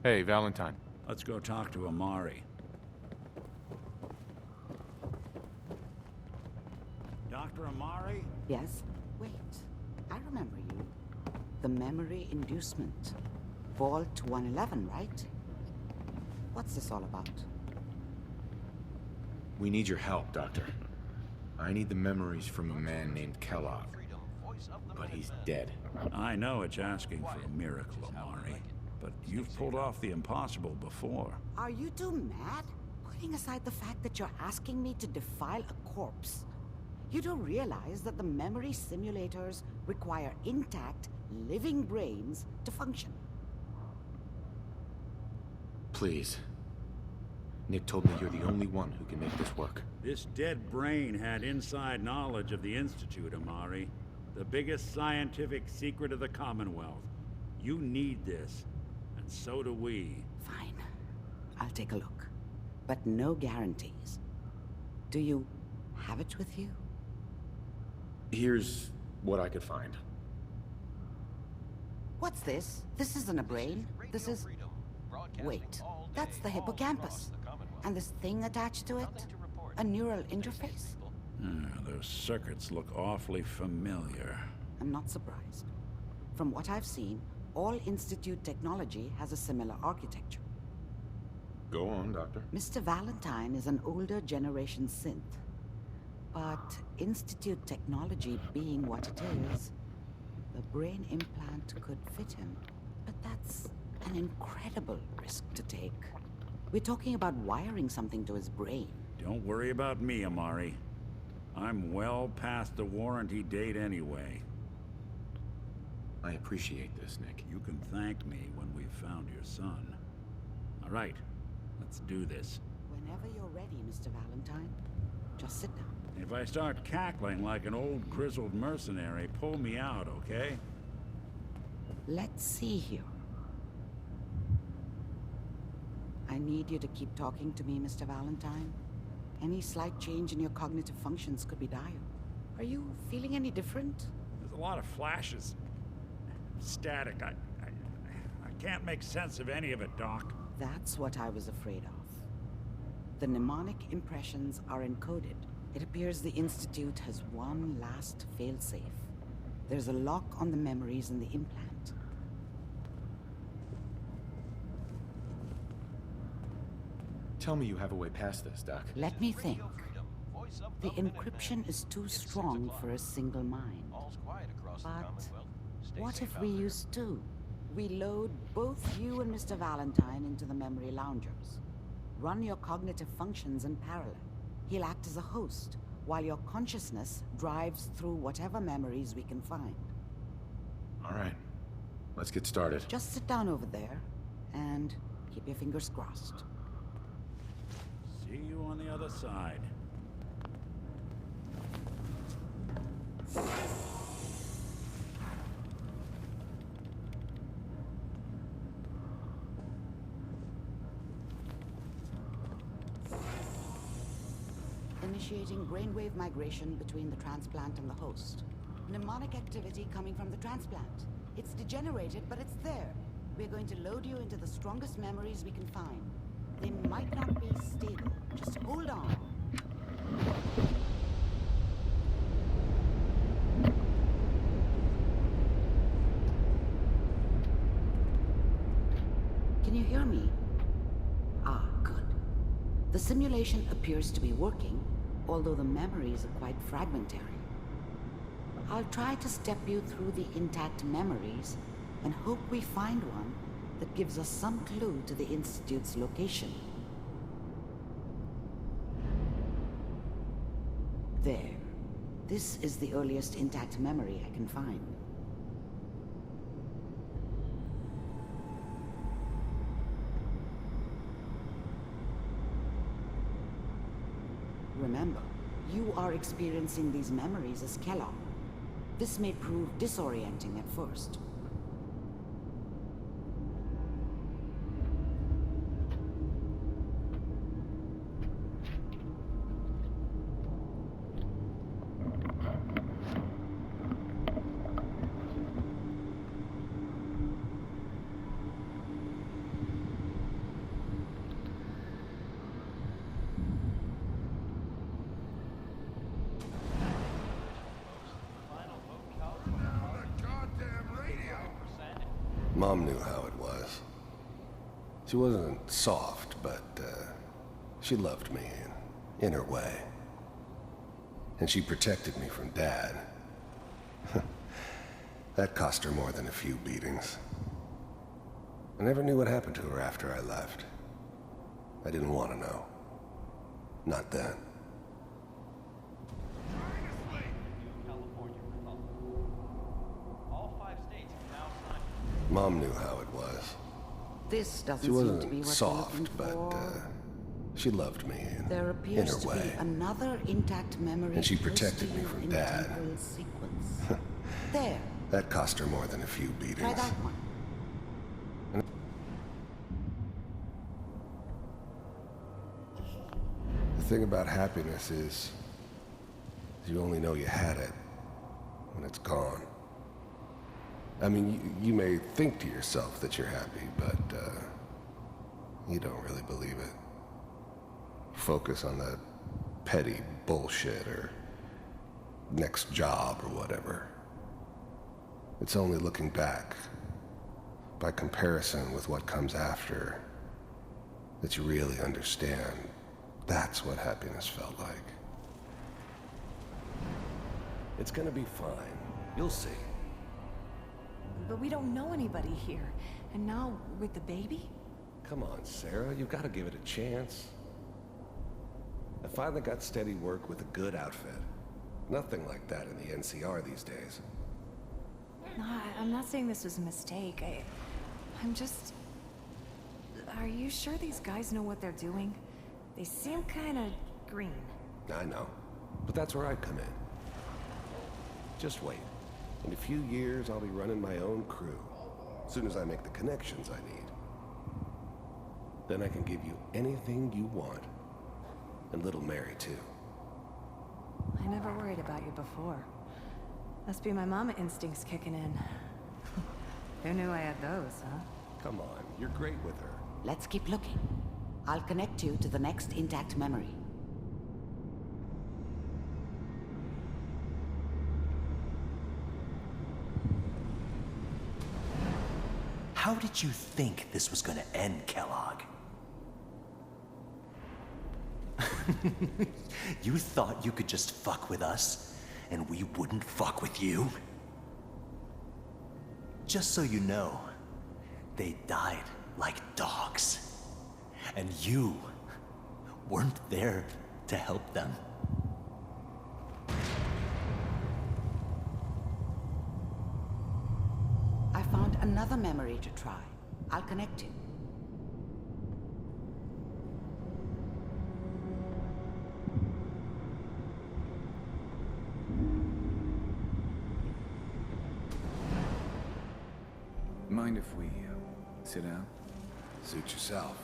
Hey, Valentine. Let's go talk to Amari. Dr. Amari? Yes? Wait. I remember you. The memory inducement. Vault 111, right? What's this all about? We need your help, Doctor. I need the memories from a man named Kellogg. But he's dead. I know it's asking for a miracle, Amari. But you've pulled off the impossible before. Are you two mad? Putting aside the fact that you're asking me to defile a corpse, you do realize that the memory simulators require intact, living brains to function. Please. Nick told me you're the only one who can make this work. This dead brain had inside knowledge of the Institute, Amari. The biggest scientific secret of the Commonwealth. You need this, and so do we. Fine. I'll take a look. But no guarantees. Do you have it with you? Here's what I could find. What's this? This isn't a brain. This is... Wait, that's the hippocampus. And this thing attached to it? A neural interface? Those circuits look awfully familiar. I'm not surprised. From what I've seen, all Institute technology has a similar architecture. Go on, Doctor. Mr. Valentine is an older generation synth. But Institute technology being what it is, the brain implant could fit him. But that's an incredible risk to take. We're talking about wiring something to his brain. Don't worry about me, Amari. I'm well past the warranty date anyway. I appreciate this, Nick. You can thank me when we've found your son. All right, let's do this. Whenever you're ready, Mr. Valentine, just sit down. If I start cackling like an old grizzled mercenary, pull me out, okay? Let's see here. I need you to keep talking to me, Mr. Valentine. Any slight change in your cognitive functions could be dire. Are you feeling any different? There's a lot of flashes. Static. I can't make sense of any of it, Doc. That's what I was afraid of. The mnemonic impressions are encoded. It appears the Institute has one last failsafe. There's a lock on the memories in the implant. Tell me you have a way past this, Doc. Let me think. The encryption is too strong for a single mind. But what if we use two? We load both you and Mr. Valentine into the memory loungers. Run your cognitive functions in parallel. He'll act as a host, while your consciousness drives through whatever memories we can find. All right. Let's get started. Just sit down over there, and keep your fingers crossed. See you on the other side. Initiating brainwave migration between the transplant and the host. Mnemonic activity coming from the transplant. It's degenerated, but it's there. We're going to load you into the strongest memories we can find. They might not be stable. Just hold on. Can you hear me? Ah, good. The simulation appears to be working, although the memories are quite fragmentary. I'll try to step you through the intact memories and hope we find one that gives us some clue to the Institute's location. There. This is the earliest intact memory I can find. Remember, you are experiencing these memories as Kellogg. This may prove disorienting at first. Mom knew how it was. She wasn't soft, but she loved me in her way. And she protected me from Dad. That cost her more than a few beatings. I never knew what happened to her after I left. I didn't want to know. Not then. Mom knew how it was. This doesn't She seem to be wasn't what soft, we're looking but for. she loved me There in appears her to way. be another intact memory. And she close protected to me you from in Dad. temporal sequence. There. That cost her more than a few beatings. Try that one. The thing about happiness is you only know you had it when it's gone. I mean, you may think to yourself that you're happy, but you don't really believe it. Focus on that petty bullshit or next job or whatever. It's only looking back, by comparison with what comes after, that you really understand. That's what happiness felt like. It's gonna be fine. You'll see. But we don't know anybody here. And now, with the baby? Come on, Sarah, you've got to give it a chance. I finally got steady work with a good outfit. Nothing like that in the NCR these days. No, I'm not saying this was a mistake. I'm just... Are you sure these guys know what they're doing? They seem kinda green. I know, but that's where I come in. Just wait. In a few years, I'll be running my own crew. As soon as I make the connections I need. Then I can give you anything you want. And little Mary, too. I never worried about you before. Must be my mama instincts kicking in. Who knew I had those, huh? Come on, you're great with her. Let's keep looking. I'll connect you to the next intact memory. How did you think this was gonna end, Kellogg? You thought you could just fuck with us, and we wouldn't fuck with you? Just so you know, they died like dogs. And you weren't there to help them. I found another memory to try. I'll connect you. Mind if we sit down? Suit yourself.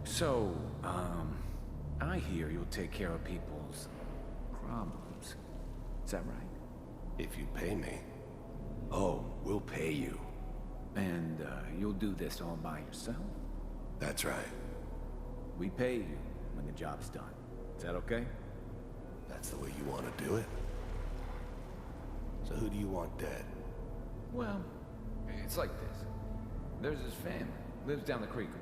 So, I hear you'll take care of people's problems. Is that right? If you pay me. Oh, we'll pay you. And, you'll do this all by yourself? That's right. We pay you when the job's done. Is that okay? That's the way you want to do it. So who do you want dead? Well, it's like this. There's his family. Lives down the creek a ways.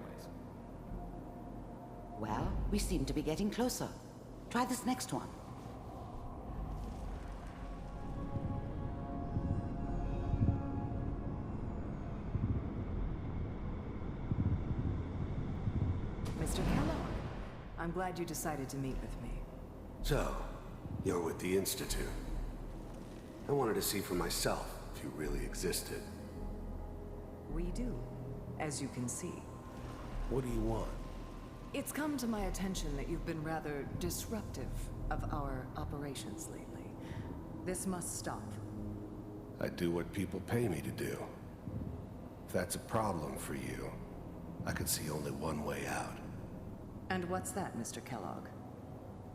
Well, we seem to be getting closer. Try this next one. Mr. Kellogg, I'm glad you decided to meet with me. So, you're with the Institute. I wanted to see for myself if you really existed. We do, as you can see. What do you want? It's come to my attention that you've been rather disruptive of our operations lately. This must stop. I do what people pay me to do. If that's a problem for you, I could see only one way out. And what's that, Mr. Kellogg?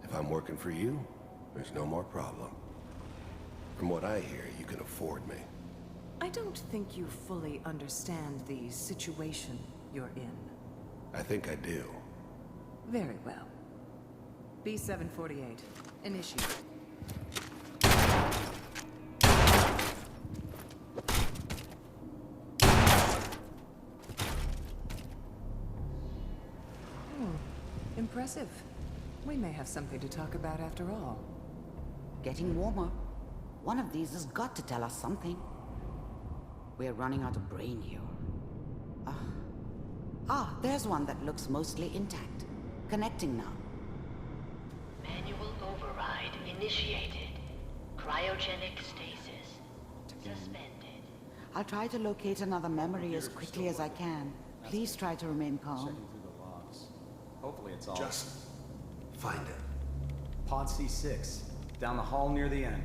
If I'm working for you, there's no more problem. From what I hear, you can afford me. I don't think you fully understand the situation you're in. I think I do. Very well. B-748. Initiate. Impressive. We may have something to talk about after all. Getting warmer. One of these has got to tell us something. We're running out of brain here. There's one that looks mostly intact. Connecting now. Manual override initiated. Cryogenic stasis suspended. I'll try to locate another memory as quickly as I can. Please try to remain calm. Through the logs. Hopefully it's all. Just find it. Pod C6, down the hall near the end.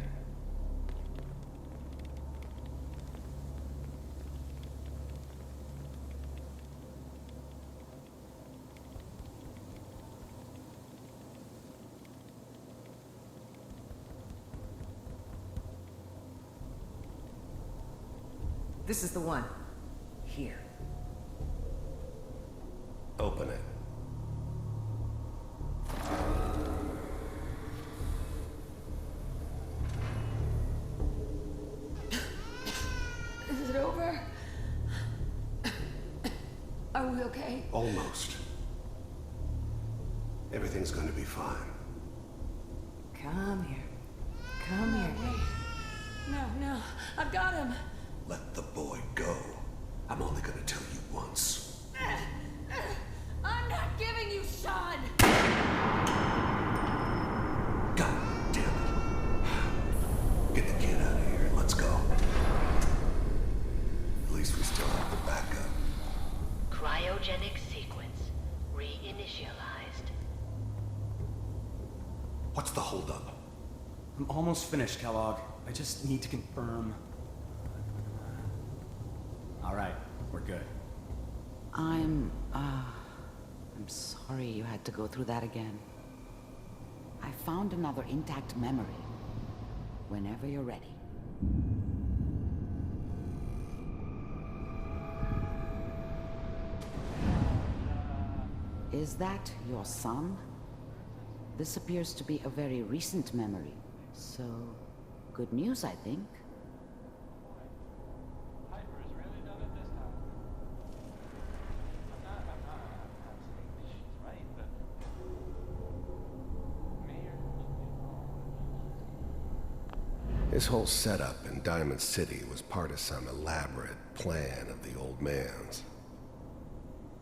This is the one. Here. Open it. Is it over? Are we okay? Almost. Everything's gonna be fine. Come here. Come here. No, I've got him. Let the boy go. I'm only gonna tell you once. I'm not giving you Sean! God damn it. Get the kid out of here and let's go. At least we still have the backup. Cryogenic sequence reinitialized. What's the holdup? I'm almost finished, Kellogg. I just need to confirm. All right, we're good. I'm sorry you had to go through that again. I found another intact memory. Whenever you're ready. Is that your son? This appears to be a very recent memory. So, good news, I think. This whole setup in Diamond City was part of some elaborate plan of the old man's.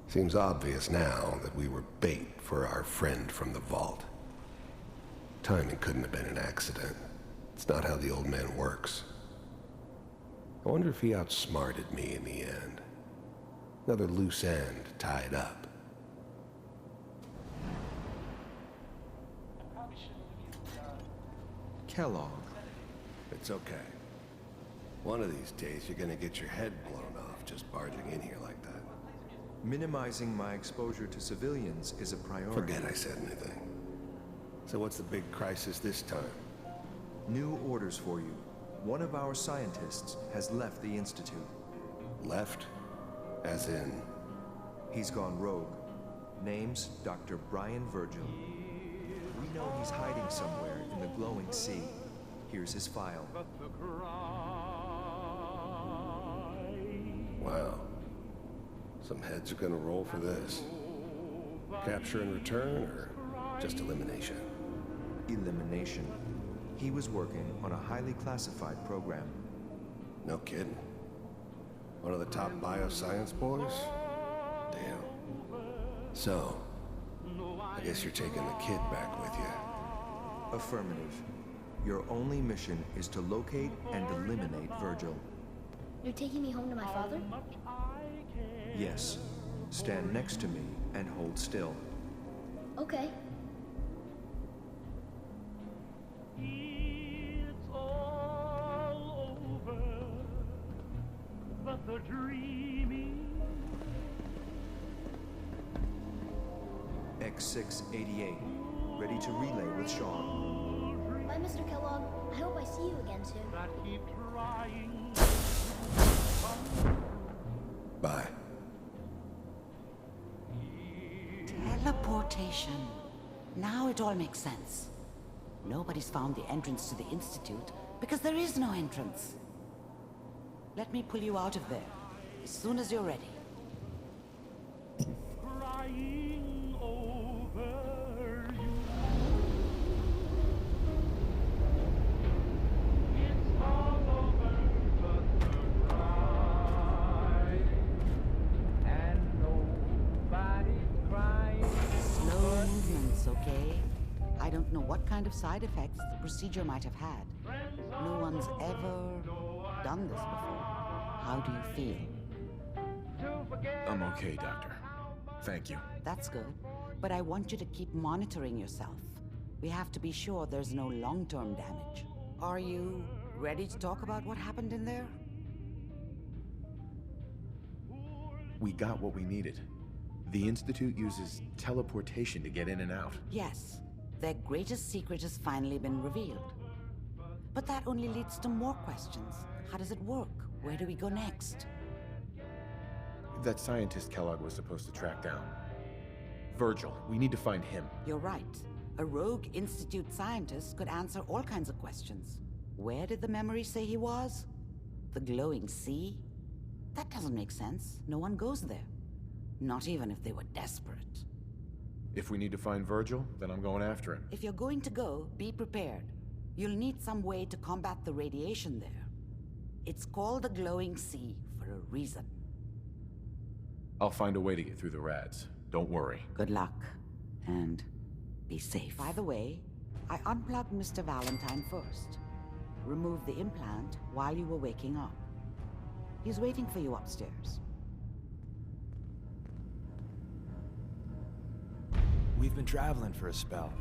Seems obvious now that we were bait for our friend from the vault. Timing couldn't have been an accident. It's not how the old man works. I wonder if he outsmarted me in the end. Another loose end tied up. Kellogg. It's okay. One of these days you're gonna get your head blown off just barging in here like that. Minimizing my exposure to civilians is a priority. Forget I said anything. So what's the big crisis this time? New orders for you. One of our scientists has left the Institute. Left? As in? He's gone rogue. Name's Dr. Brian Virgil. We know he's hiding somewhere in the glowing sea. Here's his file. Wow. Some heads are gonna roll for this. Capture and return, or just elimination? Elimination. He was working on a highly classified program. No kidding. One of the top bioscience boys? Damn. So, I guess you're taking the kid back with you. Affirmative. Your only mission is to locate and eliminate Virgil. You're taking me home to my father? Yes. Stand next to me and hold still. Okay. It's all over, but the dreaming. X688. Ready to relay with Sean. Bye, Mr. Kellogg. I hope I see you again soon. That keep trying. Bye. Teleportation. Now it all makes sense. Nobody's found the entrance to the Institute because there is no entrance. Let me pull you out of there as soon as you're ready. Crying over you. It's all over but the cry. And nobody's crying. Slow movements, okay? I don't know what kind of side effects the procedure might have had. No one's ever done this before. How do you feel? I'm okay, Doctor. Thank you. That's good, but I want you to keep monitoring yourself. We have to be sure there's no long-term damage. Are you ready to talk about what happened in there? We got what we needed. The Institute uses teleportation to get in and out. Yes, their greatest secret has finally been revealed. But that only leads to more questions. How does it work? Where do we go next? That scientist Kellogg was supposed to track down. Virgil, we need to find him. You're right. A rogue Institute scientist could answer all kinds of questions. Where did the memory say he was? The glowing sea? That doesn't make sense. No one goes there. Not even if they were desperate. If we need to find Virgil, then I'm going after him. If you're going to go, be prepared. You'll need some way to combat the radiation there. It's called the glowing sea for a reason. I'll find a way to get through the rads. Don't worry. Good luck. And be safe. By the way, I unplugged Mr. Valentine first. Removed the implant while you were waking up. He's waiting for you upstairs. We've been traveling for a spell.